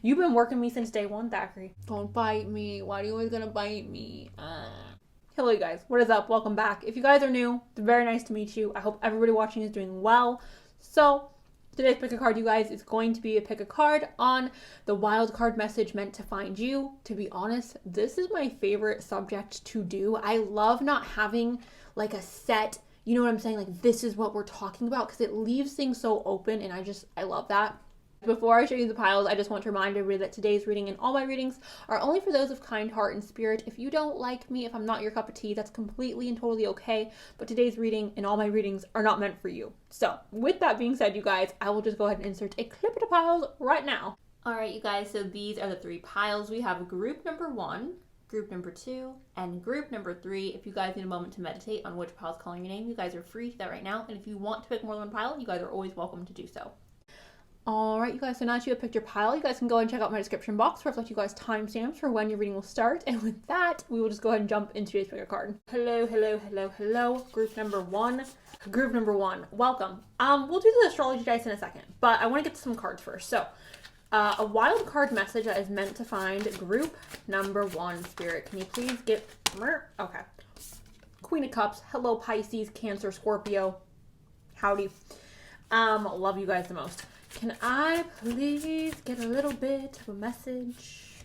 You've been working me since day one, Thackeray. Don't bite me. Why are you always gonna bite me? Hello, you guys. What is up? Welcome back. If you guys are new, it's very nice to meet you. I hope everybody watching is doing well. So, today's pick a card, you guys, is going to be a pick a card on the wild card message meant to find you. To be honest, this is my favorite subject to do. I love not having like a set, you know what I'm saying? Like, this is what we're talking about, because it leaves things so open, and I love that. Before I show you the piles, I just want to remind everybody that today's reading and all my readings are only for those of kind heart and spirit. If you don't like me, if I'm not your cup of tea, that's completely and totally okay. But today's reading and all my readings are not meant for you. So with that being said, you guys, I will just go ahead and insert a clip of the piles right now. All right, you guys, so these are the three piles. We have group number 1, group number 2, and group number 3. If you guys need a moment to meditate on which pile's calling your name, you guys are free to do that right now. And if you want to pick more than one pile, you guys are always welcome to do so. Alright, you guys, so now that you have picked your pile, you guys can go and check out my description box where I've left you guys timestamps for when your reading will start. And with that, we will just go ahead and jump into today's pick a card. Hello, group number 1. Group number 1, welcome. We'll do the astrology dice in a second, but I want to get to some cards first. So, a wild card message that is meant to find group number 1, Spirit. Can you please get... Okay. Queen of Cups. Hello, Pisces, Cancer, Scorpio. Howdy. Love you guys the most. Can I please get a little bit of a message?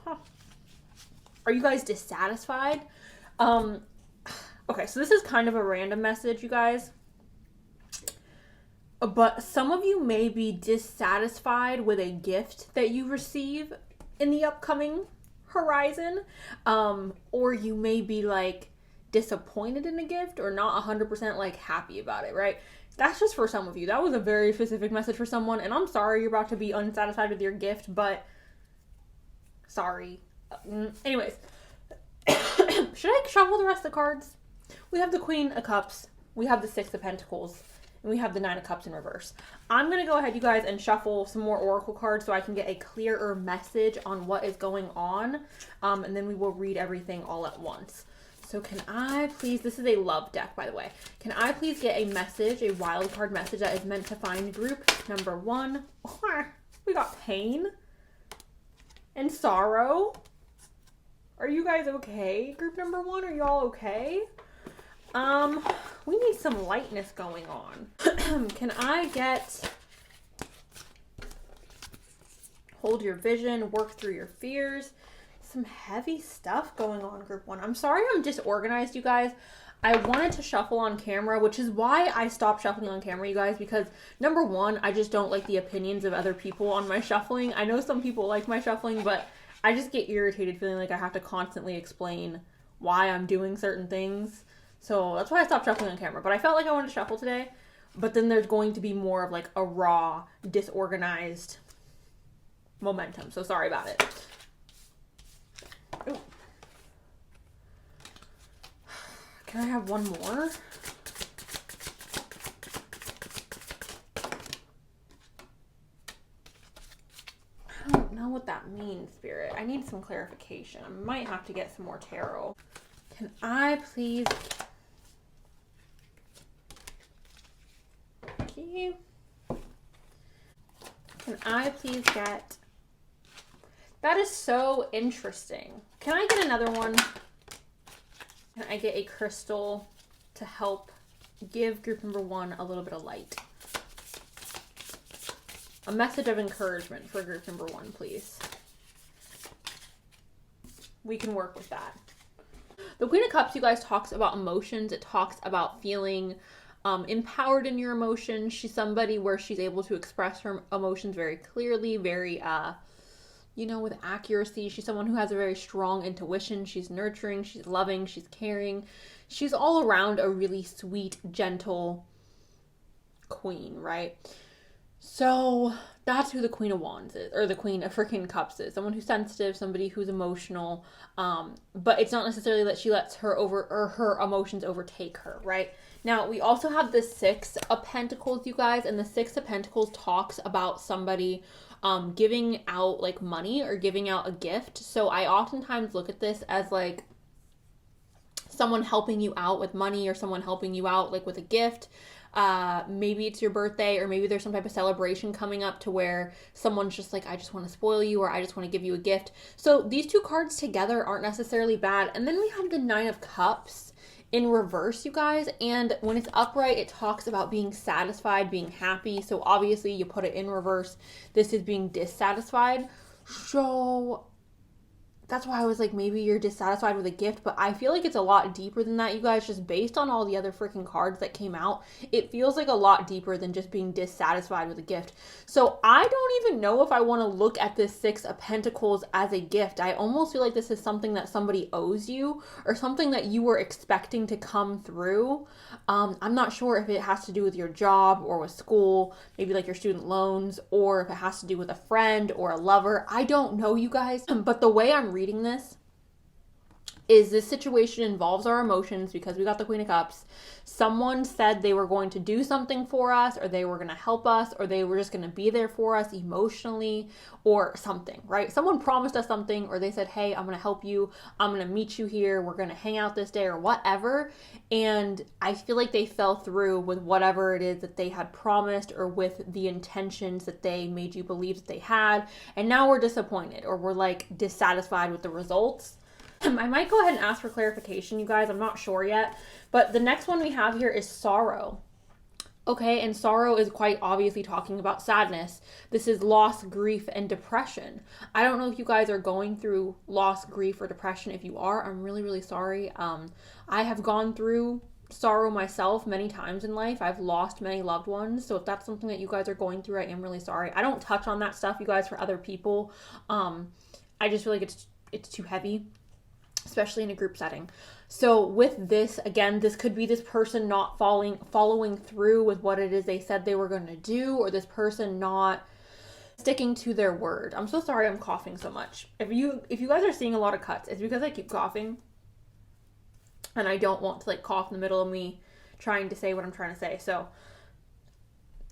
Are you guys dissatisfied? Okay, so this is kind of a random message, you guys. But some of you may be dissatisfied with a gift that you receive in the upcoming horizon. Or you may be like disappointed in a gift or not 100% like happy about it, right? That's just for some of you. That was a very specific message for someone, and I'm sorry you're about to be unsatisfied with your gift, but sorry. Anyways, should I shuffle the rest of the cards? We have the Queen of Cups, we have the Six of Pentacles, and we have the Nine of Cups in reverse. I'm going to go ahead, you guys, and shuffle some more oracle cards so I can get a clearer message on what is going on, and then we will read everything all at once. So can I please, this is a love deck, by the way. Can I please get a message, a wild card message that is meant to find group number 1? We got pain and sorrow. Are you guys okay? Group number 1, are y'all okay? We need some lightness going on. Can I get hold your vision, work through your fears? Some heavy stuff going on, group 1. I'm sorry I'm disorganized, you guys. I wanted to shuffle on camera, which is why I stopped shuffling on camera, you guys, because number 1, I just don't like the opinions of other people on my shuffling. I know some people like my shuffling, but I just get irritated feeling like I have to constantly explain why I'm doing certain things. So that's why I stopped shuffling on camera. But I felt like I wanted to shuffle today, but then there's going to be more of like a raw, disorganized momentum. So sorry about it. Ooh. Can I have one more? I don't know what that means, Spirit. I need some clarification. I might have to get some more tarot. Can I please... Thank you. Can I please get... That is so interesting. Can I get another one? Can I get a crystal to help give group number 1 a little bit of light? A message of encouragement for group number 1, please. We can work with that. The Queen of Cups, you guys, talks about emotions. It talks about feeling empowered in your emotions. She's somebody where she's able to express her emotions very clearly, very... you know, with accuracy. She's someone who has a very strong intuition. She's nurturing, she's loving, she's caring. She's all around a really sweet, gentle queen, right? So that's who the Queen of Wands is, or the Queen of freaking Cups is. Someone who's sensitive, somebody who's emotional, but it's not necessarily that she lets her her emotions overtake her, right? Now, we also have the Six of Pentacles, you guys, and the Six of Pentacles talks about somebody giving out like money or giving out a gift. So I oftentimes look at this as like someone helping you out with money or someone helping you out like with a gift. Maybe it's your birthday, or maybe there's some type of celebration coming up to where someone's just like, I just want to spoil you, or I just want to give you a gift. So these two cards together aren't necessarily bad. And then we have the Nine of Cups in reverse, you guys, and when it's upright, it talks about being satisfied, being happy. So obviously you put it in reverse, this is being dissatisfied. So that's why I was like, maybe you're dissatisfied with a gift, but I feel like it's a lot deeper than that, you guys. Just based on all the other freaking cards that came out, it feels like a lot deeper than just being dissatisfied with a gift. So I don't even know if I want to look at this Six of Pentacles as a gift. I almost feel like this is something that somebody owes you, or something that you were expecting to come through. I'm not sure if it has to do with your job or with school, maybe like your student loans, or if it has to do with a friend or a lover. I don't know, you guys, but the way I'm reading this is this situation involves our emotions, because we got the Queen of Cups. Someone said they were going to do something for us, or they were going to help us, or they were just going to be there for us emotionally, or something, right? Someone promised us something, or they said, hey, I'm going to help you, I'm going to meet you here, we're going to hang out this day, or whatever. And I feel like they fell through with whatever it is that they had promised, or with the intentions that they made you believe that they had. And now we're disappointed, or we're like dissatisfied with the results. I might go ahead and ask for clarification, you guys. I'm not sure yet. But the next one we have here is sorrow. Okay, and sorrow is quite obviously talking about sadness. This is loss, grief, and depression. I don't know if you guys are going through loss, grief, or depression. If you are, I'm really, really sorry. I have gone through sorrow myself many times in life. I've lost many loved ones. So if that's something that you guys are going through, I am really sorry. I don't touch on that stuff, you guys, for other people. I just feel like it's too heavy, especially in a group setting. So with this, again, this could be this person not following through with what it is they said they were going to do, or this person not sticking to their word. I'm so sorry I'm coughing so much. If you guys are seeing a lot of cuts, it's because I keep coughing, and I don't want to like cough in the middle of me trying to say what I'm trying to say. So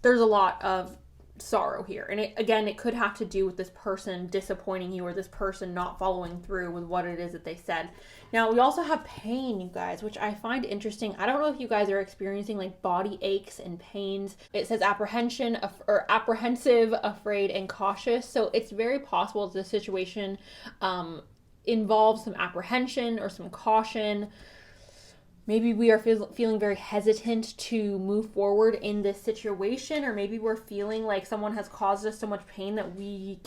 there's a lot of sorrow here, and it could have to do with this person disappointing you, or this person not following through with what it is that they said. Now we also have pain, you guys, which I find interesting. I don't know if you guys are experiencing like body aches and pains. It says apprehensive, afraid, and cautious. So it's very possible that the situation involves some apprehension or some caution. Maybe we are feeling very hesitant to move forward in this situation, or maybe we're feeling like someone has caused us so much pain that we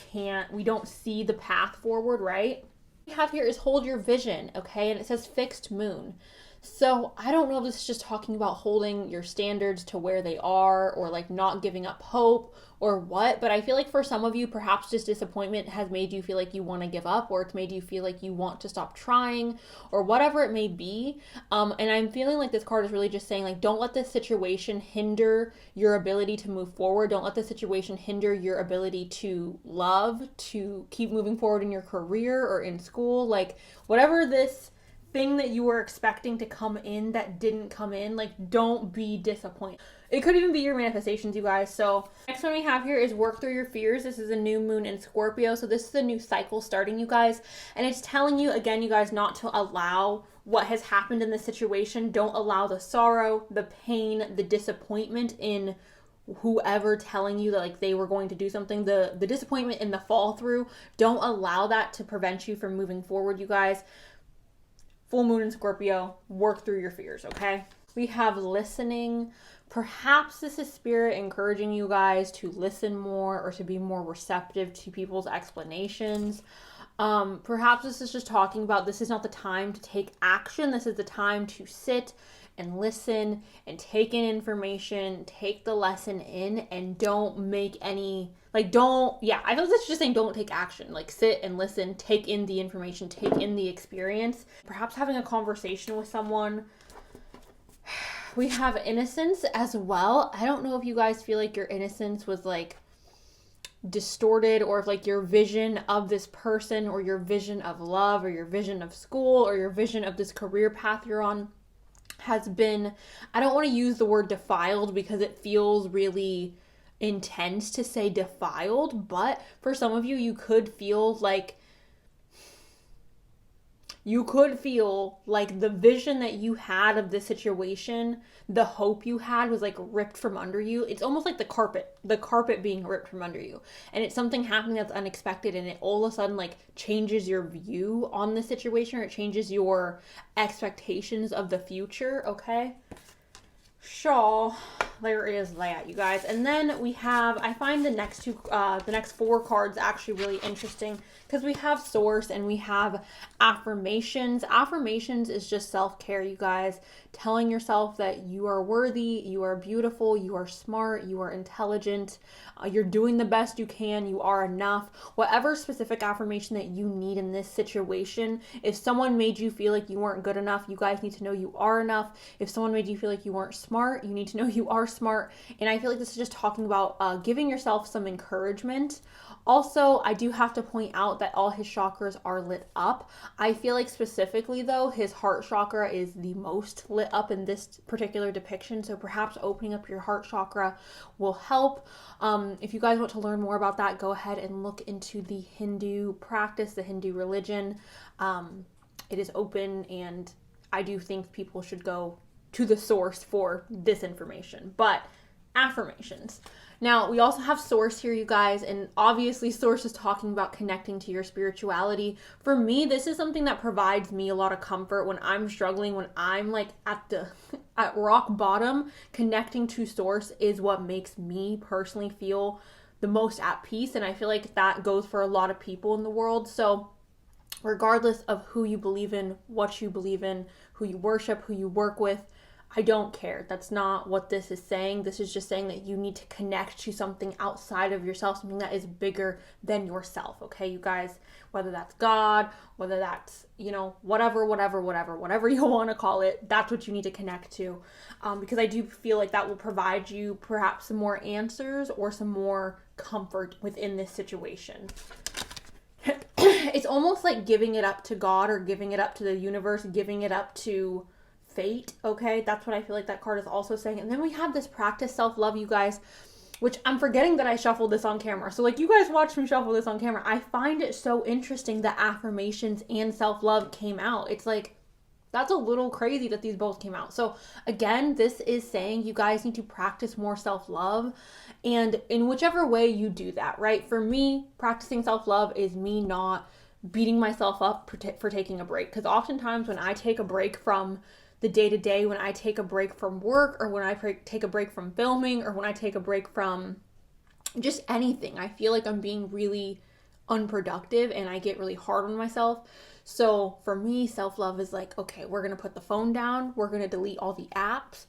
don't see the path forward, right? What we have here is hold your vision, okay? And it says fixed moon. So I don't know if this is just talking about holding your standards to where they are, or like not giving up hope, or what, but I feel like for some of you, perhaps this disappointment has made you feel like you want to give up, or it's made you feel like you want to stop trying, or whatever it may be. And I'm feeling like this card is really just saying, like, don't let this situation hinder your ability to move forward. Don't let the situation hinder your ability to love, to keep moving forward in your career or in school. Like, whatever this thing that you were expecting to come in that didn't come in, like, don't be disappointed. It could even be your manifestations, you guys. So next one we have here is work through your fears. This is a new moon in Scorpio. So this is a new cycle starting, you guys. And it's telling you, again, you guys, not to allow what has happened in the situation. Don't allow the sorrow, the pain, the disappointment in whoever telling you that like they were going to do something, the disappointment and the fall through. Don't allow that to prevent you from moving forward, you guys. Full moon in Scorpio, work through your fears, okay? We have listening. Perhaps this is spirit encouraging you guys to listen more, or to be more receptive to people's explanations. Perhaps this is just talking about this is not the time to take action. This is the time to sit and listen and take in information, take the lesson in, and don't make any, like, I feel this is just saying don't take action. Like, sit and listen, take in the information, take in the experience. Perhaps having a conversation with someone. We have innocence as well. I don't know if you guys feel like your innocence was like distorted, or if like your vision of this person, or your vision of love, or your vision of school, or your vision of this career path you're on has been, I don't want to use the word defiled because it feels really intense to say defiled, but for some of you, you could feel like you could feel like the vision that you had of this situation, the hope you had was like ripped from under you. It's almost like the carpet being ripped from under you. And it's something happening that's unexpected, and it all of a sudden like changes your view on the situation, or it changes your expectations of the future, okay? So there is that, you guys. And then we have, I find the next four cards actually really interesting, because we have source and we have affirmations. Affirmations is just self-care, you guys. Telling yourself that you are worthy, you are beautiful, you are smart, you are intelligent, you're doing the best you can, you are enough. Whatever specific affirmation that you need in this situation. If someone made you feel like you weren't good enough, you guys need to know you are enough. If someone made you feel like you weren't smart, you need to know you are smart. And I feel like this is just talking about giving yourself some encouragement. Also, I do have to point out that all his chakras are lit up. I feel like specifically though, his heart chakra is the most lit up in this particular depiction. So perhaps opening up your heart chakra will help. If you guys want to learn more about that, go ahead and look into the Hindu practice, the Hindu religion. It is open, and I do think people should go to the source for this information. But affirmations. Now, we also have source here, you guys, and obviously source is talking about connecting to your spirituality. For me, this is something that provides me a lot of comfort when I'm struggling, when I'm like at rock bottom. Connecting to source is what makes me personally feel the most at peace, and I feel like that goes for a lot of people in the world. So regardless of who you believe in, what you believe in, who you worship, who you work with, I don't care. That's not what this is saying. This is just saying that you need to connect to something outside of yourself, something that is bigger than yourself, okay, you guys? Whether that's God, whether that's, whatever you want to call it, that's what you need to connect to. Because I do feel like that will provide you perhaps some more answers or some more comfort within this situation. It's almost like giving it up to God, or giving it up to the universe, giving it up to fate, okay? That's what I feel like that card is also saying. And then we have this practice self-love, you guys, which I'm forgetting that I shuffled this on camera. So like, you guys watch me shuffle this on camera. I find it so interesting that affirmations and self-love came out. It's like, that's a little crazy that these both came out. So again, this is saying you guys need to practice more self-love, and in whichever way you do that, right? For me, practicing self-love is me not beating myself up for taking a break. Because oftentimes when I take a break from the day-to-day, when I take a break from work, or when I take a break from filming, or when I take a break from just anything, I feel like I'm being really unproductive and I get really hard on myself. So for me, self-love is like, okay, we're going to put the phone down. We're going to delete all the apps.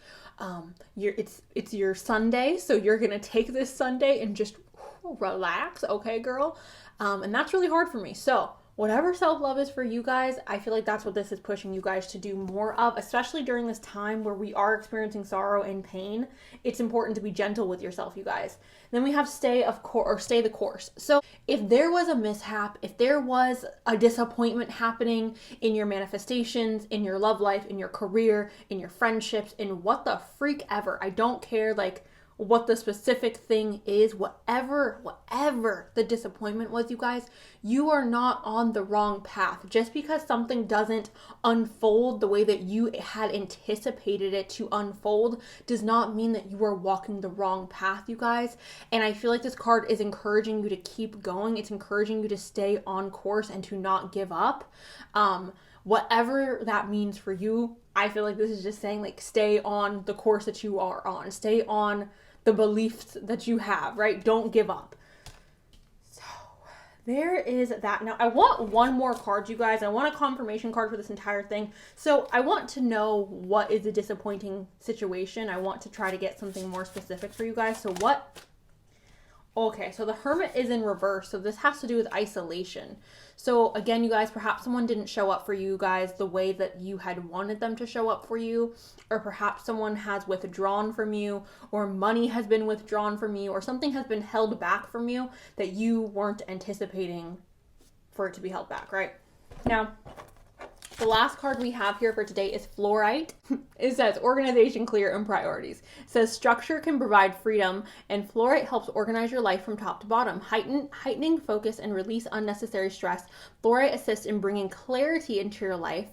It's your Sunday. So you're going to take this Sunday and just relax. Okay, girl. And that's really hard for me. So whatever self-love is for you guys, I feel like that's what this is pushing you guys to do more of, especially during this time where we are experiencing sorrow and pain. It's important to be gentle with yourself, you guys. Then we have stay the course. So if there was a mishap, if there was a disappointment happening in your manifestations, in your love life, in your career, in your friendships, in what the freak ever, I don't care, like, what the specific thing is, whatever the disappointment was, you guys, you are not on the wrong path. Just because something doesn't unfold the way that you had anticipated it to unfold does not mean that you are walking the wrong path, you guys. And I feel like this card is encouraging you to keep going. It's encouraging you to stay on course and to not give up. Whatever that means for you, I feel like this is just saying, like, stay on the course that you are on. Stay on the beliefs that you have, right? Don't give up. So there is that. Now I want one more card, you guys. I want a confirmation card for this entire thing. So I want to know what is a disappointing situation. I want to try to get something more specific for you guys. So what? Okay, so the Hermit is in reverse. So this has to do with isolation. So again, you guys, perhaps someone didn't show up for you guys the way that you had wanted them to show up for you, or perhaps someone has withdrawn from you, or money has been withdrawn from you, or something has been held back from you that you weren't anticipating for it to be held back, right? Now, The last card we have here for today is Fluorite. It says organization, clear, and priorities. It says structure can provide freedom, and Fluorite helps organize your life from top to bottom, heightening focus and release unnecessary stress. Fluorite assists in bringing clarity into your life,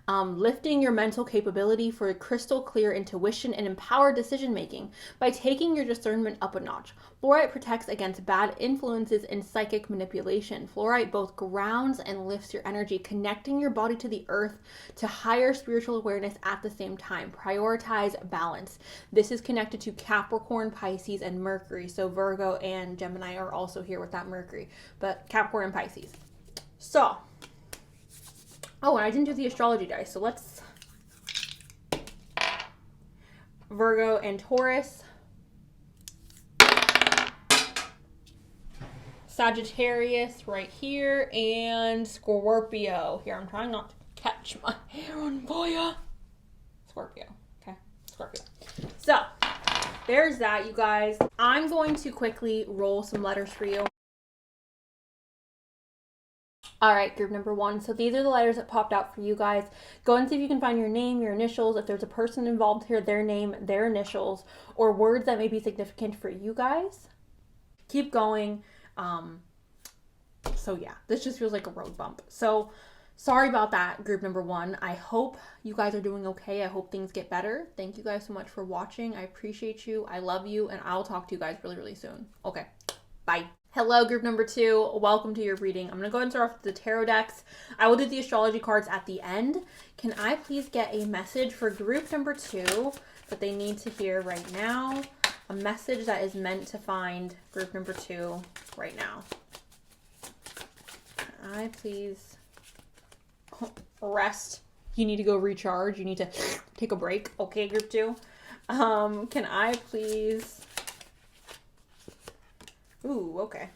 lifting your mental capability for crystal clear intuition and empowered decision making by taking your discernment up a notch. Fluorite protects against bad influences and psychic manipulation. Fluorite both grounds and lifts your energy, connecting your body to the earth to higher spiritual awareness at the same time. Prioritize balance. This is connected to Capricorn, Pisces, and Mercury. So Virgo and Gemini are also here with that Mercury, but Capricorn and Pisces. So, oh, and I didn't do the astrology dice, so let's... Virgo and Taurus. Sagittarius right here, and Scorpio. Here, I'm trying not to catch my hair on fire. Scorpio, okay? Scorpio. So, there's that, you guys. I'm going to quickly roll some letters for you. All right, group number 1. So these are the letters that popped out for you guys. Go and see if you can find your name, your initials. If there's a person involved here, their name, their initials, or words that may be significant for you guys. Keep going. So yeah, this just feels like a road bump. So sorry about that, group number 1. I hope you guys are doing okay. I hope things get better. Thank you guys so much for watching. I appreciate you. I love you, and I'll talk to you guys really, really soon. Okay, bye. Hello, group number 2. Welcome to your reading. I'm going to go ahead and start off with the tarot decks. I will do the astrology cards at the end. Can I please get a message for group number 2 that they need to hear right now? A message that is meant to find group number 2 right now. Can I please rest? You need to go recharge. You need to take a break. Okay, group 2. Can I please... Ooh, okay.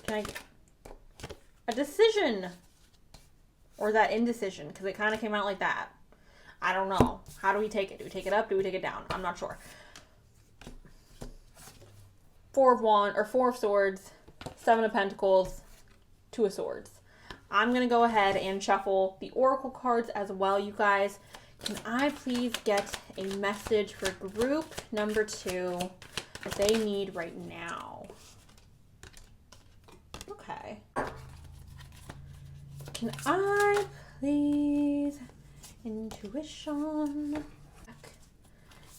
Can I get a decision? Or is that indecision? Because it kind of came out like that. I don't know. How do we take it? Do we take it up? Do we take it down? I'm not sure. 4 of Swords, 7 of Pentacles, 2 of Swords. I'm going to go ahead and shuffle the Oracle cards as well, you guys. Can I please get a message for group number 2 that they need right now? Okay. Can I please... Intuition.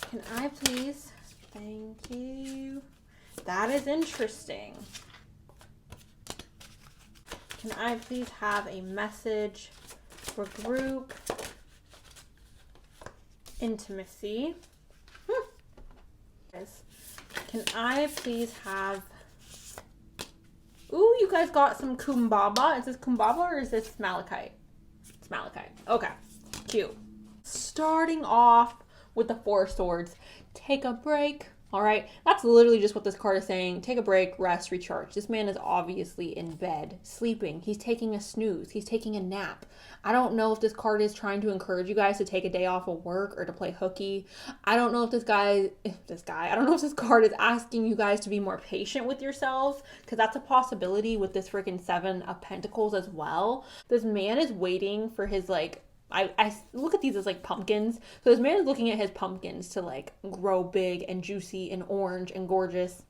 Can I please? Thank you. That is interesting. Can I please have a message for group intimacy? Can I please have... Ooh, you guys got some Kumbaba. Is this Kumbaba or is this Malachite? It's Malachite. Okay. Cute. Starting off with the 4 of Swords. Take a break. All right. That's literally just what this card is saying. Take a break, rest, recharge. This man is obviously in bed, sleeping. He's taking a snooze. He's taking a nap. I don't know if this card is trying to encourage you guys to take a day off of work or to play hooky. I don't know if I don't know if this card is asking you guys to be more patient with yourselves, because that's a possibility with this freaking 7 of Pentacles as well. This man is waiting for his, like, I look at these as like pumpkins. So this man is looking at his pumpkins to like grow big and juicy and orange and gorgeous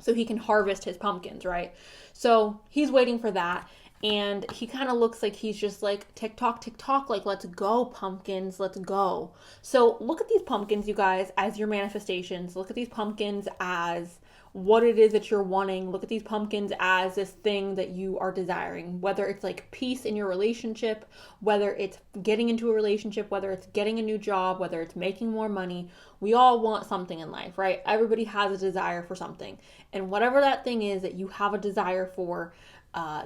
so he can harvest his pumpkins, right? So he's waiting for that. And he kind of looks like he's just like, tick tock, like, let's go, pumpkins, let's go. So look at these pumpkins, you guys, as your manifestations. Look at these pumpkins as what it is that you're wanting. Look at these pumpkins as this thing that you are desiring, whether it's like peace in your relationship, whether it's getting into a relationship, whether it's getting a new job, whether it's making more money. We all want something in life, right? Everybody has a desire for something. And whatever that thing is that you have a desire for,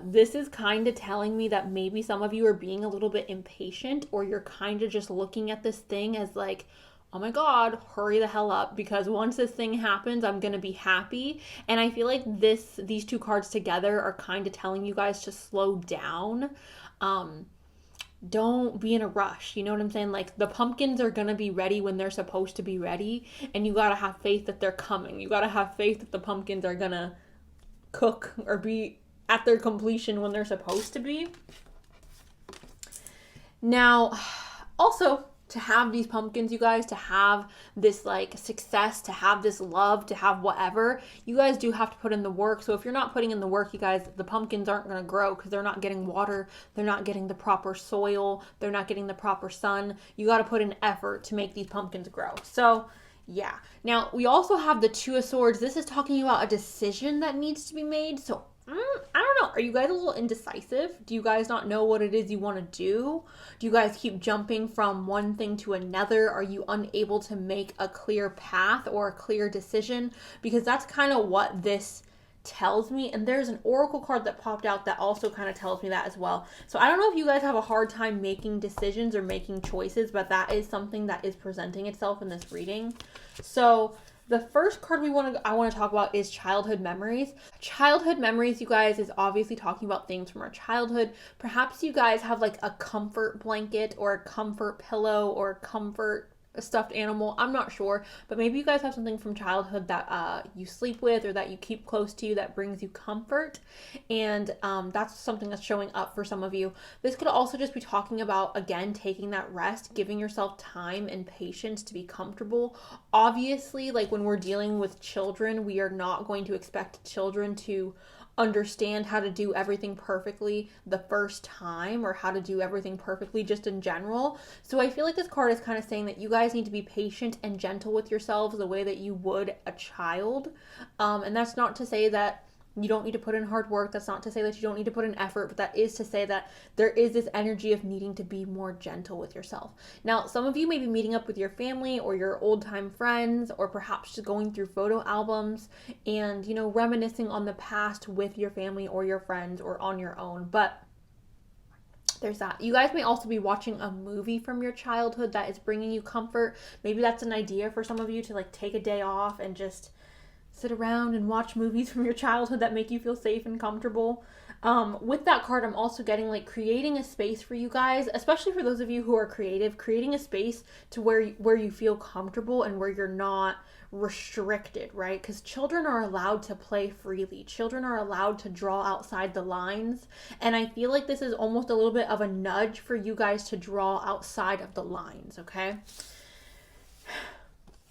this is kind of telling me that maybe some of you are being a little bit impatient, or you're kind of just looking at this thing as like, oh my God, hurry the hell up, because once this thing happens, I'm going to be happy. And I feel like these 2 cards together are kind of telling you guys to slow down. Don't be in a rush. You know what I'm saying? Like, the pumpkins are going to be ready when they're supposed to be ready. And you got to have faith that they're coming. You got to have faith that the pumpkins are going to cook or be at their completion when they're supposed to be. Now, also, to have these pumpkins, you guys, to have this like success, to have this love, to have whatever, you guys do have to put in the work. So if you're not putting in the work, you guys, the pumpkins aren't going to grow because they're not getting water. They're not getting the proper soil. They're not getting the proper sun. You got to put in effort to make these pumpkins grow. So yeah. Now, we also have the Two of Swords. This is talking about a decision that needs to be made. So I don't know. Are you guys a little indecisive? Do you guys not know what it is you want to do? Do you guys keep jumping from one thing to another? Are you unable to make a clear path or a clear decision? Because that's kind of what this tells me. And there's an oracle card that popped out that also kind of tells me that as well. So I don't know if you guys have a hard time making decisions or making choices, but that is something that is presenting itself in this reading. So the first card I want to talk about is childhood memories. Childhood memories, you guys, is obviously talking about things from our childhood. Perhaps you guys have like a comfort blanket or a comfort pillow or a comfort stuffed animal. I'm not sure, but maybe you guys have something from childhood that you sleep with or that you keep close to that brings you comfort, and that's something that's showing up for some of you. This could also just be talking about, again, taking that rest, giving yourself time and patience to be comfortable. Obviously, like when we're dealing with children, we are not going to expect children to understand how to do everything perfectly the first time, or how to do everything perfectly just in general. So I feel like this card is kind of saying that you guys need to be patient and gentle with yourselves the way that you would a child. And that's not to say that you don't need to put in hard work. That's not to say that you don't need to put in effort, but that is to say that there is this energy of needing to be more gentle with yourself. Now, some of you may be meeting up with your family or your old time friends, or perhaps just going through photo albums and, reminiscing on the past with your family or your friends or on your own. But there's that. You guys may also be watching a movie from your childhood that is bringing you comfort. Maybe that's an idea for some of you to like take a day off and just sit around and watch movies from your childhood that make you feel safe and comfortable. With that card, I'm also getting like creating a space for you guys, especially for those of you who are creative, creating a space to where you feel comfortable and where you're not restricted, right? Because children are allowed to play freely. Children are allowed to draw outside the lines. And I feel like this is almost a little bit of a nudge for you guys to draw outside of the lines, okay?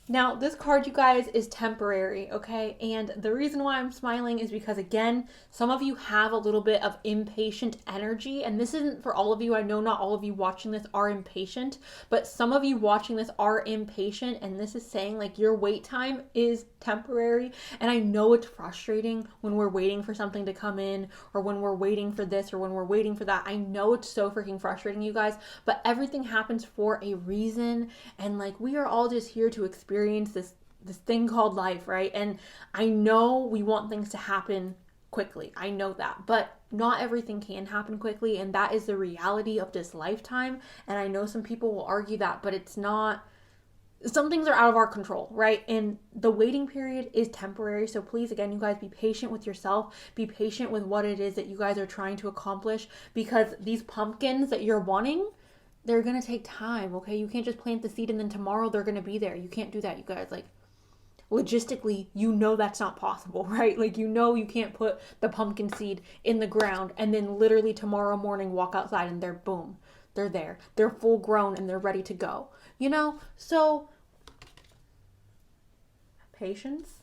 Now, this card, you guys, is temporary, okay? And the reason why I'm smiling is because, again, some of you have a little bit of impatient energy, and this isn't for all of you. I know not all of you watching this are impatient, but some of you watching this are impatient, and this is saying, like, your wait time is temporary. And I know it's frustrating when we're waiting for something to come in, or when we're waiting for this, or when we're waiting for that. I know it's so freaking frustrating, you guys, but everything happens for a reason, and, like, we are all just here to experience this thing called life, right? And I know we want things to happen quickly. I know that, but not everything can happen quickly, and that is the reality of this lifetime. And I know some people will argue that, but it's not. Some things are out of our control, right? And the waiting period is temporary. So please, again, you guys, be patient with yourself. Be patient with what it is that you guys are trying to accomplish, because these pumpkins that you're wanting, they're going to take time, okay? You can't just plant the seed and then tomorrow they're going to be there. You can't do that, you guys. Like, logistically, that's not possible, right? Like, you can't put the pumpkin seed in the ground and then literally tomorrow morning walk outside and they're there. They're full grown and they're ready to go, So, patience.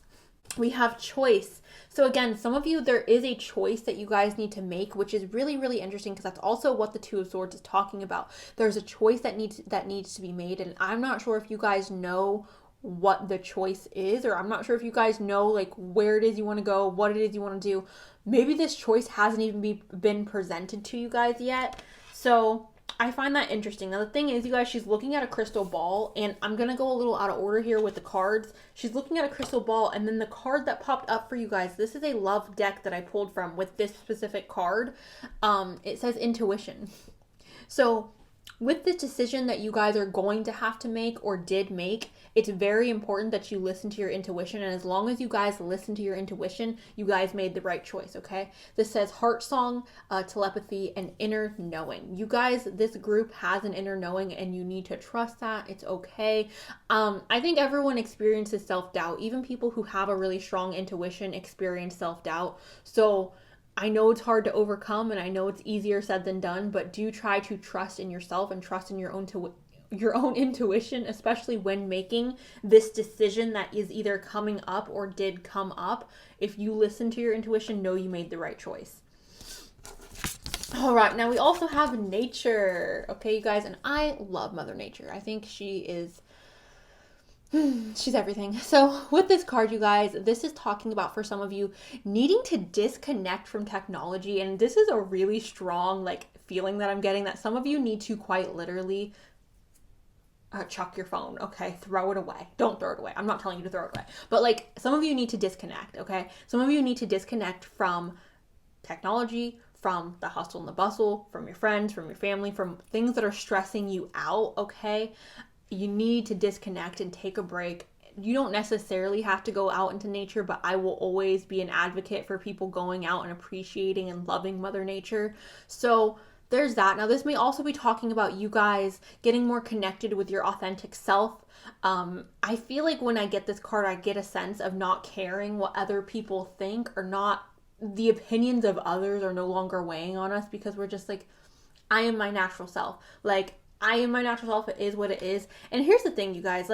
We have choice. So again, some of you, there is a choice that you guys need to make, which is really, really interesting, because that's also what the Two of Swords is talking about. There's a choice that needs to be made, and I'm not sure if you guys know what the choice is, or I'm not sure if you guys know like where it is you want to go, what it is you want to do. Maybe this choice hasn't even been presented to you guys yet. So I find that interesting. Now, the thing is, you guys, she's looking at a crystal ball, and I'm going to go a little out of order here with the cards. She's looking at a crystal ball, and then the card that popped up for you guys, this is a love deck that I pulled from with this specific card. It says intuition. So with this decision that you guys are going to have to make or did make, it's very important that you listen to your intuition. And as long as you guys listen to your intuition, you guys made the right choice, okay? This says heart song, telepathy, and inner knowing. You guys, this group has an inner knowing, and you need to trust that. It's okay. I think everyone experiences self-doubt. Even people who have a really strong intuition experience self-doubt. So I know it's hard to overcome and I know it's easier said than done, but do try to trust in yourself and trust in your own intuition, especially when making this decision that is either coming up or did come up. If you listen to your intuition, know you made the right choice. All right, now we also have nature. Okay, you guys, and I love Mother Nature. I think she's everything. So with this card, you guys, this is talking about, for some of you, needing to disconnect from technology. And this is a really strong feeling that I'm getting, that some of you need to quite literally chuck your phone, okay? Throw it away. Don't throw it away. I'm not telling you to throw it away. But some of you need to disconnect, okay? Some of you need to disconnect from technology, from the hustle and the bustle, from your friends, from your family, from things that are stressing you out, okay? You need to disconnect and take a break. You don't necessarily have to go out into nature, but I will always be an advocate for people going out and appreciating and loving Mother Nature. So there's that. Now, this may also be talking about you guys getting more connected with your authentic self. I feel like when I get this card, I get a sense of not caring what other people think, or not, the opinions of others are no longer weighing on us, because we're just I am my natural self. I am my natural self. It is what it is. And here's the thing, you guys,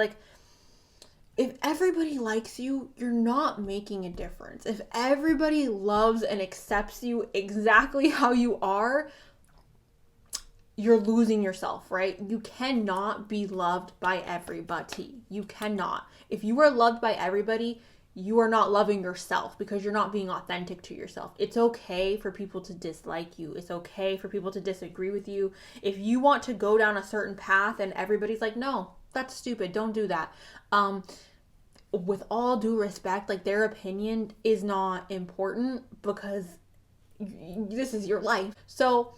if everybody likes you, you're not making a difference. If everybody loves and accepts you exactly how you are, you're losing yourself, right? You cannot be loved by everybody. You cannot. If you are loved by everybody, you are not loving yourself, because you're not being authentic to yourself. It's okay for people to dislike you. It's okay for people to disagree with you. If you want to go down a certain path and everybody's like, no, that's stupid, don't do that. With all due respect, their opinion is not important, because this is your life. So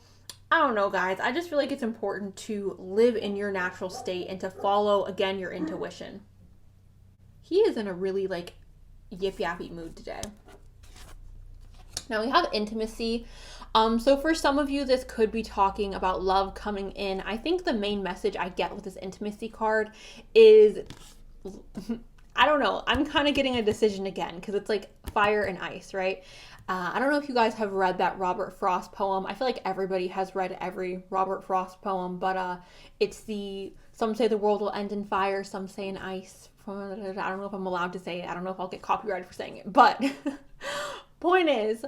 I don't know, guys. I just feel like it's important to live in your natural state and to follow, again, your intuition. He is in a really yip yappy mood today. Now we have intimacy. So for some of you, this could be talking about love coming in. I think the main message I get with this intimacy card is, I don't know, I'm kind of getting a decision again, because it's fire and ice, right? I don't know if you guys have read that Robert Frost poem. I feel like everybody has read every Robert Frost poem, but it's some say the world will end in fire, some say in ice. I don't know if I'm allowed to say it. I don't know if I'll get copyrighted for saying it, but point is,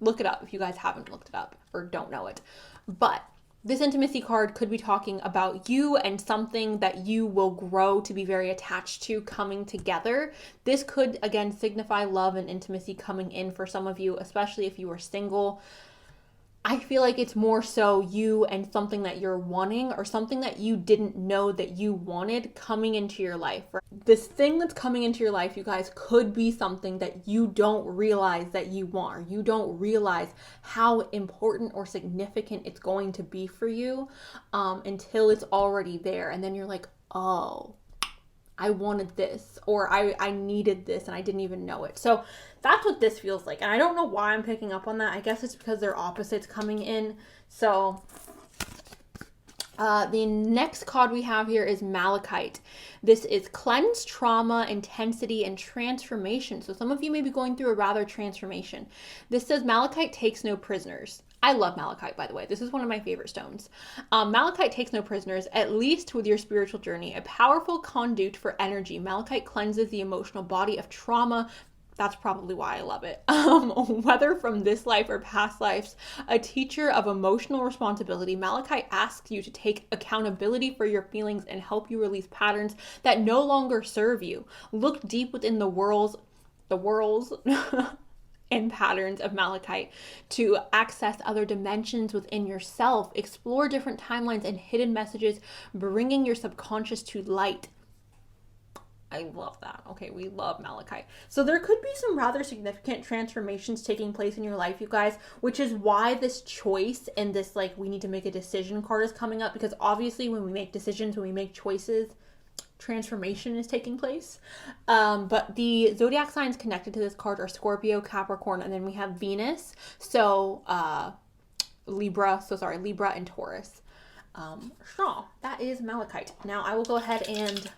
look it up if you guys haven't looked it up or don't know it. But this intimacy card could be talking about you and something that you will grow to be very attached to coming together. This could, again, signify love and intimacy coming in for some of you, especially if you are single. I feel like it's more so you and something that you're wanting, or something that you didn't know that you wanted coming into your life. Right? This thing that's coming into your life, you guys, could be something that you don't realize that you want, or you don't realize how important or significant it's going to be for you until it's already there. And then you're like, oh, I wanted this, or I needed this and I didn't even know it. So that's what this feels like. And I don't know why I'm picking up on that. I guess it's because they're opposites coming in. So the next card we have here is Malachite. This is cleanse, trauma, intensity, and transformation. So some of you may be going through a rather transformation. This says Malachite takes no prisoners. I love malachite, by the way. This is one of my favorite stones. Malachite takes no prisoners, at least with your spiritual journey. A powerful conduit for energy. Malachite cleanses the emotional body of trauma. That's probably why I love it. Whether from this life or past lives, a teacher of emotional responsibility, Malachite asks you to take accountability for your feelings and help you release patterns that no longer serve you. Look deep within the whirls and patterns of malachite to access other dimensions within yourself, explore different timelines and hidden messages, bringing your subconscious to light. I love that. Okay, we love malachite. So there could be some rather significant transformations taking place in your life, you guys, which is why this choice and this we need to make a decision card is coming up, because obviously when we make decisions, when we make choices, transformation is taking place. But the zodiac signs connected to this card are Scorpio, Capricorn, and then we have Venus. So Libra and Taurus. So that is malachite. Now I will go ahead and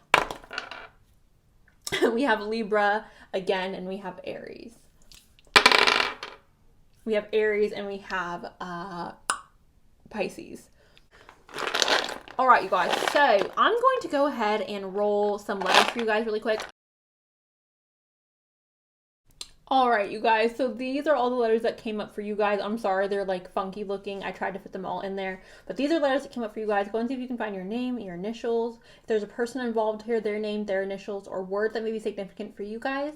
we have Libra again, and we have Aries. we have Aries, and we have Pisces. All right, you guys. So I'm going to go ahead and roll some letters for you guys really quick. All right, you guys. So these are all the letters that came up for you guys. I'm sorry, they're like funky looking. I tried to fit them all in there, but these are letters that came up for you guys. Go and see if you can find your name, your initials. If there's a person involved here, their name, their initials, or words that may be significant for you guys.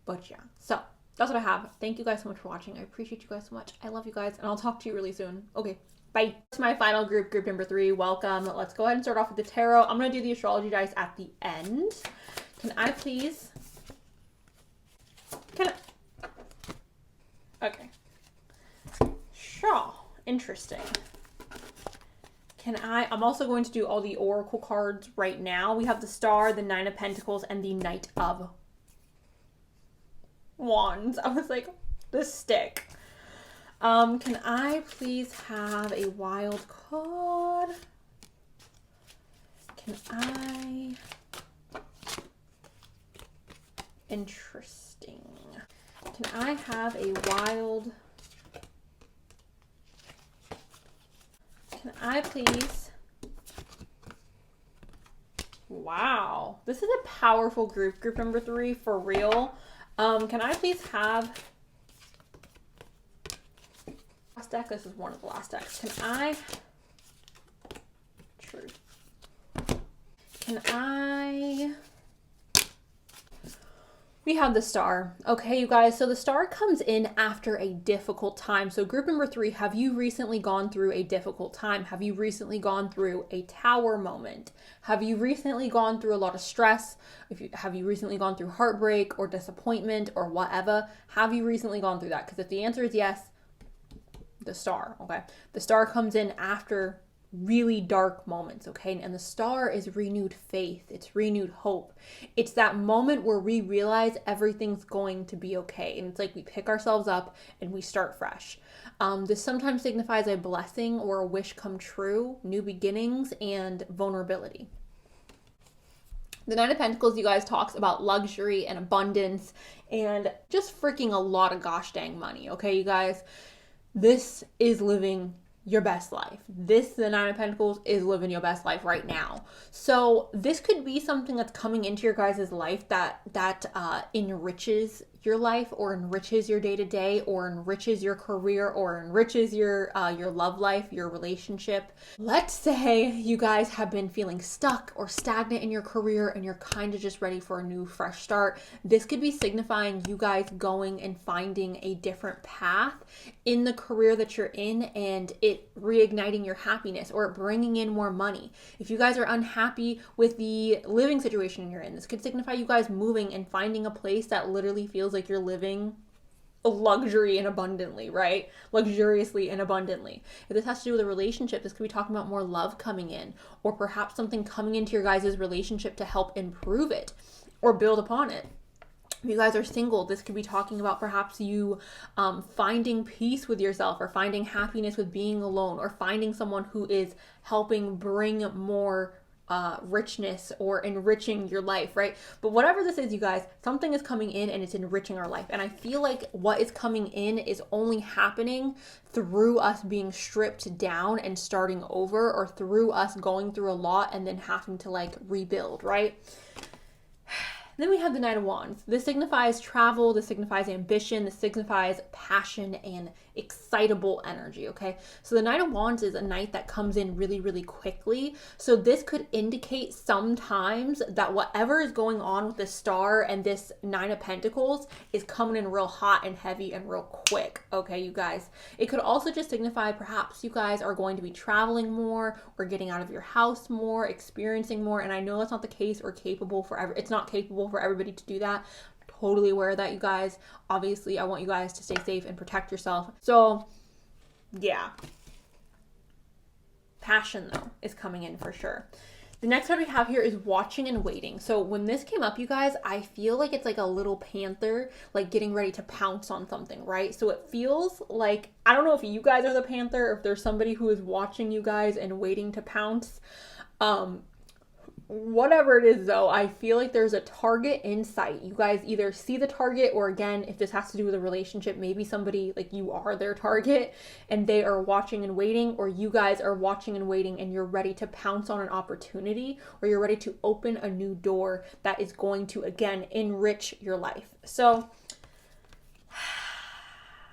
But yeah, so that's what I have. Thank you guys so much for watching. I appreciate you guys so much. I love you guys, and I'll talk to you really soon. Okay, bye. It's my final group number 3. Welcome. Let's go ahead and start off with the tarot. I'm going to do the astrology dice at the end. Can I please? Okay. Sure. Interesting. I'm also going to do all the oracle cards right now. We have the Star, the 9 of Pentacles, and the Knight of Wands. I was like, the stick. Can I please have a wild card? Can I? Interesting. Can I have a wild? Can I please? Wow, this is a powerful group number 3 for real. Can I please have last deck? This is one of the last decks. Can I? Truth. Can I? We have the Star. Okay, you guys, so the Star comes in after a difficult time. So group number 3, have you recently gone through a difficult time? Have you recently gone through a tower moment? Have you recently gone through a lot of stress? Have you recently gone through heartbreak or disappointment or whatever? Have you recently gone through that? Because if the answer is yes, the Star, okay? The Star comes in after really dark moments, okay? And the Star is renewed faith. It's renewed hope. It's that moment where we realize everything's going to be okay. And it's like we pick ourselves up and we start fresh. This sometimes signifies a blessing or a wish come true, new beginnings, and vulnerability. The 9 of Pentacles, you guys, talks about luxury and abundance and just freaking a lot of gosh dang money, okay, you guys? This is living your best life. The 9 of Pentacles is living your best life right now. So this could be something that's coming into your guys' life that enriches your life or enriches your day-to-day or enriches your career or enriches your love life, your relationship. Let's say you guys have been feeling stuck or stagnant in your career and you're kind of just ready for a new fresh start. This could be signifying you guys going and finding a different path in the career that you're in and it reigniting your happiness or bringing in more money. If you guys are unhappy with the living situation you're in, this could signify you guys moving and finding a place that literally feels like you're living luxury and abundantly, right? Luxuriously and abundantly. If this has to do with a relationship, this could be talking about more love coming in, or perhaps something coming into your guys' relationship to help improve it or build upon it. If you guys are single, this could be talking about perhaps you finding peace with yourself or finding happiness with being alone or finding someone who is helping bring more richness or enriching your life, right? But whatever this is, you guys, something is coming in and it's enriching our life. And I feel like what is coming in is only happening through us being stripped down and starting over, or through us going through a lot and then having to like rebuild, right? Then we have the Knight of Wands. This signifies travel, this signifies ambition, this signifies passion and excitable energy, okay? So the Knight of Wands is a knight that comes in really, really quickly. So this could indicate sometimes that whatever is going on with the Star and this 9 of Pentacles is coming in real hot and heavy and real quick, okay, you guys? It could also just signify perhaps you guys are going to be traveling more or getting out of your house more, experiencing more. And I know that's not the case or capable for it's not capable for everybody to do that. Totally aware of that, you guys. Obviously, I want you guys to stay safe and protect yourself. So, yeah. Passion, though, is coming in for sure. The next card we have here is watching and waiting. So when this came up, you guys, I feel like it's like a little panther, like getting ready to pounce on something, right? So it feels like, I don't know if you guys are the panther or if there's somebody who is watching you guys and waiting to pounce. whatever it is though, I feel like there's a target in sight. You guys either see the target, or again, if this has to do with a relationship, maybe somebody, like, you are their target and they are watching and waiting, or you guys are watching and waiting and you're ready to pounce on an opportunity, or you're ready to open a new door that is going to, again, enrich your life. So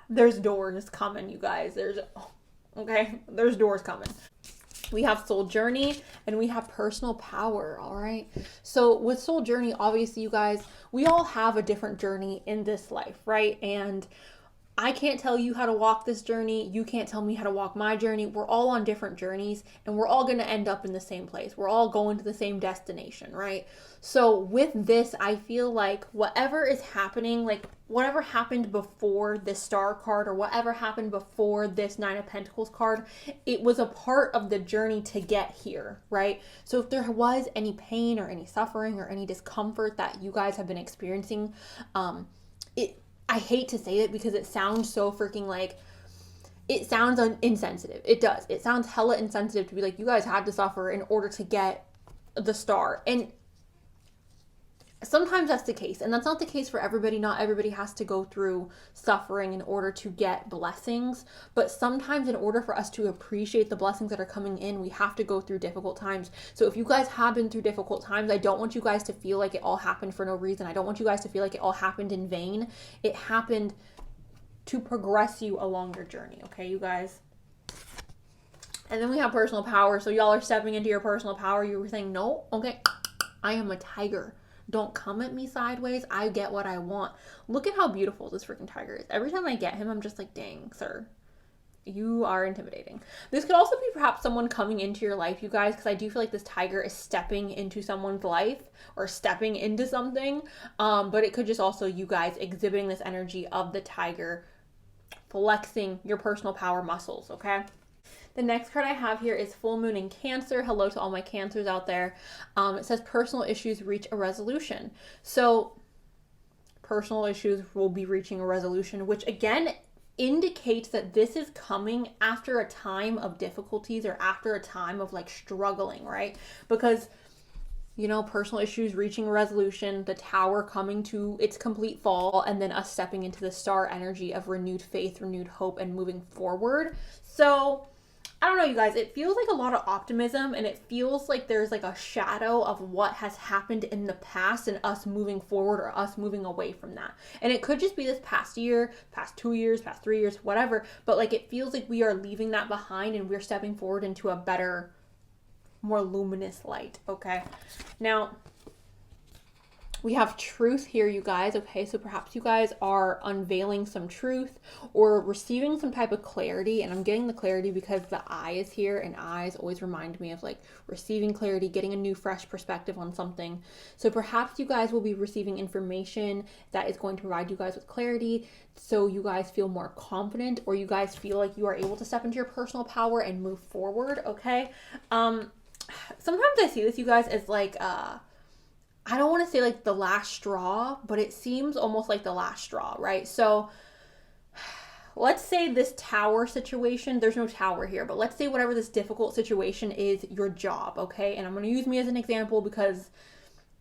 there's doors coming, you guys. There's doors coming. We have soul journey and we have personal power. All right. So with soul journey, obviously, you guys, we all have a different journey in this life, right? And I can't tell you how to walk this journey. You can't tell me how to walk my journey. We're all on different journeys and we're all going to end up in the same place. We're all going to the same destination, right? So with this, I feel like whatever is happening, like whatever happened before this Star card or whatever happened before this Nine of Pentacles card, it was a part of the journey to get here, right? So if there was any pain or any suffering or any discomfort that you guys have been experiencing, I hate to say it because it sounds so freaking like, it sounds insensitive. It does. It sounds hella insensitive to be like, you guys had to suffer in order to get the Star. And sometimes that's the case. And that's not the case for everybody. Not everybody has to go through suffering in order to get blessings. But sometimes in order for us to appreciate the blessings that are coming in, we have to go through difficult times. So if you guys have been through difficult times, I don't want you guys to feel like it all happened for no reason. I don't want you guys to feel like it all happened in vain. It happened to progress you along your journey. Okay, you guys? And then we have personal power. So y'all are stepping into your personal power. You were saying, no, okay, I am a tiger. Don't come at me sideways. I get what I want. Look at how beautiful this freaking tiger is. Every time I get him, I'm just like, dang, sir, you are intimidating. This could also be perhaps someone coming into your life, you guys, because I do feel like this tiger is stepping into someone's life or stepping into something. But it could just also, you guys, exhibiting this energy of the tiger, flexing your personal power muscles, okay? The next card I have here is Full Moon in Cancer. Hello to all my Cancers out there. It says personal issues reach a resolution. So personal issues will be reaching a resolution, which again indicates that this is coming after a time of difficulties or after a time of like struggling, right? Because, you know, personal issues reaching a resolution, the Tower coming to its complete fall, and then us stepping into the Star energy of renewed faith, renewed hope, and moving forward. So I don't know, you guys, it feels like a lot of optimism, and it feels like there's like a shadow of what has happened in the past and us moving forward or us moving away from that. And it could just be this past year, past 2 years, past 3 years, whatever, but like it feels like we are leaving that behind and we're stepping forward into a better, more luminous light, okay? Now, we have truth here, you guys, okay? So perhaps you guys are unveiling some truth or receiving some type of clarity. And I'm getting the clarity because the eye is here, and eyes always remind me of like receiving clarity, getting a new, fresh perspective on something. So perhaps you guys will be receiving information that is going to provide you guys with clarity so you guys feel more confident, or you guys feel like you are able to step into your personal power and move forward, okay? Sometimes I see this, you guys, as like, I don't want to say like the last straw, but it seems almost like the last straw, right? So let's say this Tower situation, there's no Tower here, but let's say whatever this difficult situation is, your job, okay? And I'm going to use me as an example because,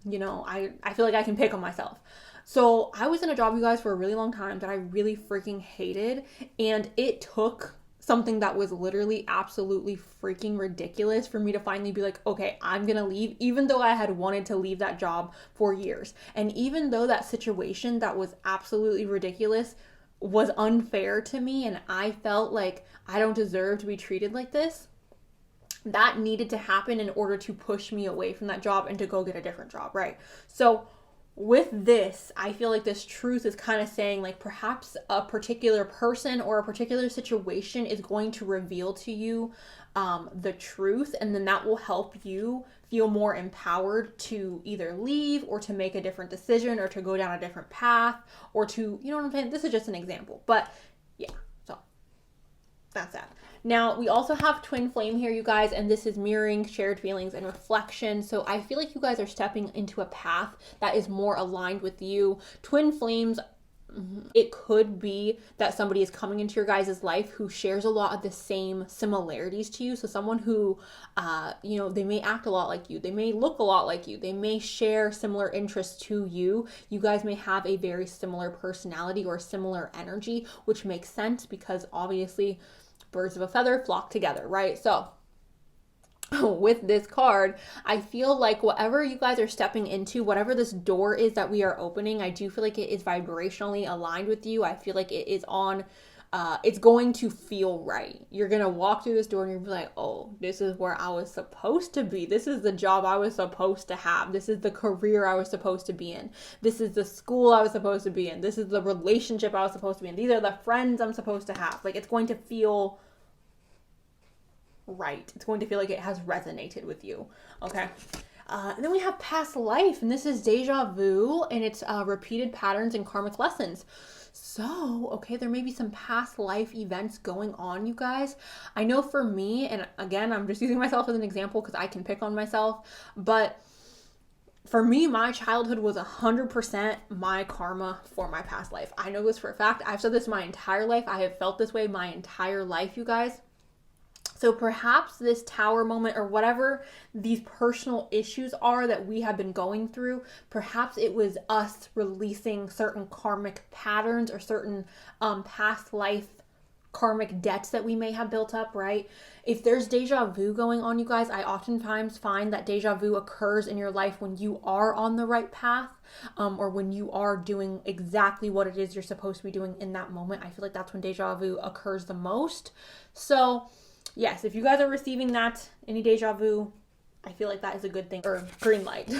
you know, I feel like I can pick on myself. So I was in a job, you guys, for a really long time that I really freaking hated, and it took something that was literally absolutely freaking ridiculous for me to finally be like, okay, I'm gonna leave, even though I had wanted to leave that job for years. And even though that situation that was absolutely ridiculous was unfair to me and I felt like I don't deserve to be treated like this, that needed to happen in order to push me away from that job and to go get a different job, right? So with this, I feel like this truth is kind of saying like perhaps a particular person or a particular situation is going to reveal to you the truth, and then that will help you feel more empowered to either leave or to make a different decision or to go down a different path or to, you know what I'm saying? This is just an example, but yeah, so that's that. Now, we also have Twin Flame here, you guys, and this is mirroring shared feelings and reflection. So I feel like you guys are stepping into a path that is more aligned with you. Twin Flames, It could be that somebody is coming into your guys' life who shares a lot of the same similarities to you. So someone who, they may act a lot like you. They may look a lot like you. They may share similar interests to you. You guys may have a very similar personality or similar energy, which makes sense because obviously birds of a feather flock together, right? So with this card, I feel like whatever you guys are stepping into, whatever this door is that we are opening, I do feel like it is vibrationally aligned with you. I feel like it is it's going to feel right. You're going to walk through this door and you're gonna be like, oh, this is where I was supposed to be. This is the job I was supposed to have. This is the career I was supposed to be in. This is the school I was supposed to be in. This is the relationship I was supposed to be in. These are the friends I'm supposed to have. Like, it's going to feel right. It's going to feel like it has resonated with you. Okay. And then we have past life, and this is deja vu, and it's repeated patterns and karmic lessons. So, okay, there may be some past life events going on, you guys. I know for me, and again, I'm just using myself as an example because I can pick on myself, but for me, my childhood was 100% my karma for my past life. I know this for a fact. I've said this my entire life. I have felt this way my entire life, you guys. So perhaps this tower moment or whatever these personal issues are that we have been going through, perhaps it was us releasing certain karmic patterns or certain past life karmic debts that we may have built up, right? If there's deja vu going on, you guys, I oftentimes find that deja vu occurs in your life when you are on the right path, or when you are doing exactly what it is you're supposed to be doing in that moment. I feel like that's when deja vu occurs the most. So yes, if you guys are receiving that, any deja vu, I feel like that is a good thing, or green light.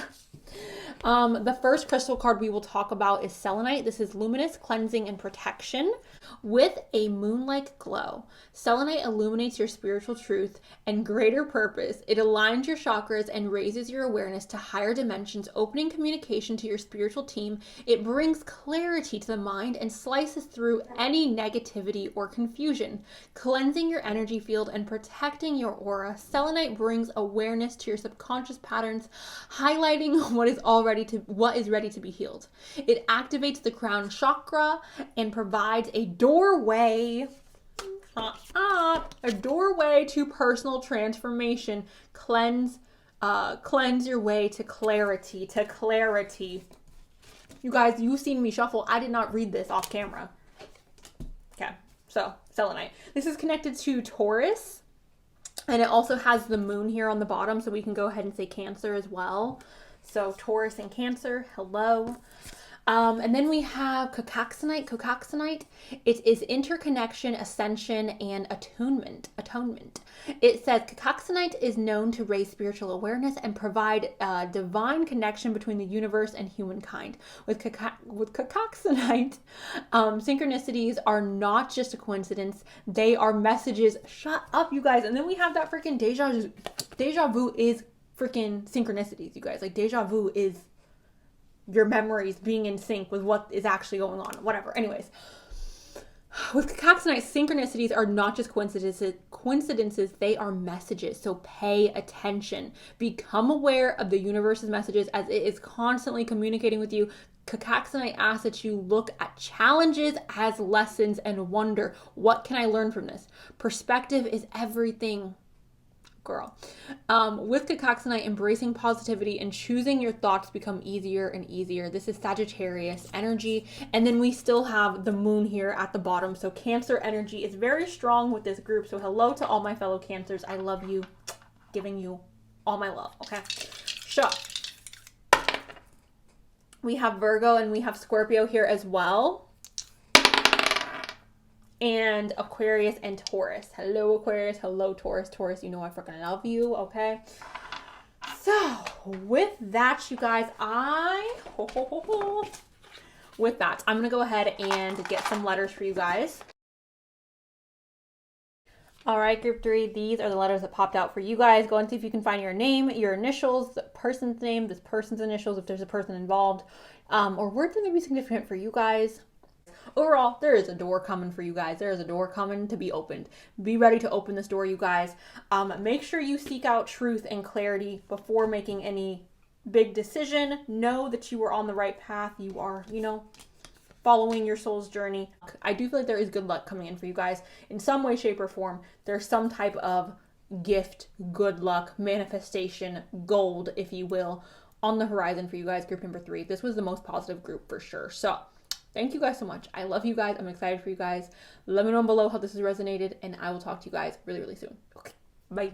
The first crystal card we will talk about is selenite. This is luminous, cleansing, and protection with a moon-like glow. Selenite illuminates your spiritual truth and greater purpose. It aligns your chakras and raises your awareness to higher dimensions, opening communication to your spiritual team. It brings clarity to the mind and slices through any negativity or confusion, cleansing your energy field and protecting your aura. Selenite brings awareness to your subconscious patterns, highlighting what is ready to be healed. It activates the crown chakra and provides a doorway to personal transformation. Cleanse your way to clarity. You guys, you've seen me shuffle. I did not read this off camera. Okay, so selenite. This is connected to Taurus, and it also has the moon here on the bottom, so we can go ahead and say Cancer as well. So Taurus and Cancer, hello. And then we have Xoxonite. Xoxonite, it is interconnection, ascension, and atonement. It says Xoxonite is known to raise spiritual awareness and provide a divine connection between the universe and humankind. With Xoxonite, synchronicities are not just a coincidence; they are messages. Shut up, you guys! And then we have that freaking deja vu is freaking synchronicities, you guys. Like, deja vu is your memories being in sync with what is actually going on, whatever. Anyways, with Xoxonite, synchronicities are not just coincidences, they are messages. So pay attention. Become aware of the universe's messages as it is constantly communicating with you. Xoxonite asks that you look at challenges as lessons and wonder, what can I learn from this? Perspective is everything, girl. With Xoxonite, embracing positivity and choosing your thoughts become easier and easier. This is Sagittarius energy. And then we still have the moon here at the bottom. So Cancer energy is very strong with this group. So hello to all my fellow Cancers. I love you. Giving you all my love. Okay. So we have Virgo and we have Scorpio here as well. And Aquarius and Taurus. Hello, Aquarius. Hello, Taurus. Taurus, you know I freaking love you, okay? So, with that, you guys, with that, I'm going to go ahead and get some letters for you guys. All right, group 3, these are the letters that popped out for you guys. Go and see if you can find your name, your initials, the person's name, this person's initials, if there's a person involved, or words that may be significant for you guys. Overall, there is a door coming for you guys. There is a door coming to be opened. Be ready to open this door, you guys. Make sure you seek out truth and clarity before making any big decision. Know that you are on the right path. You are, following your soul's journey. I do feel like there is good luck coming in for you guys in some way, shape, or form. There's some type of gift, good luck, manifestation, gold, if you will, on the horizon for you guys. Group number 3. This was the most positive group for sure. So thank you guys so much. I love you guys. I'm excited for you guys. Let me know below how this has resonated, and I will talk to you guys really, really soon. Okay, bye.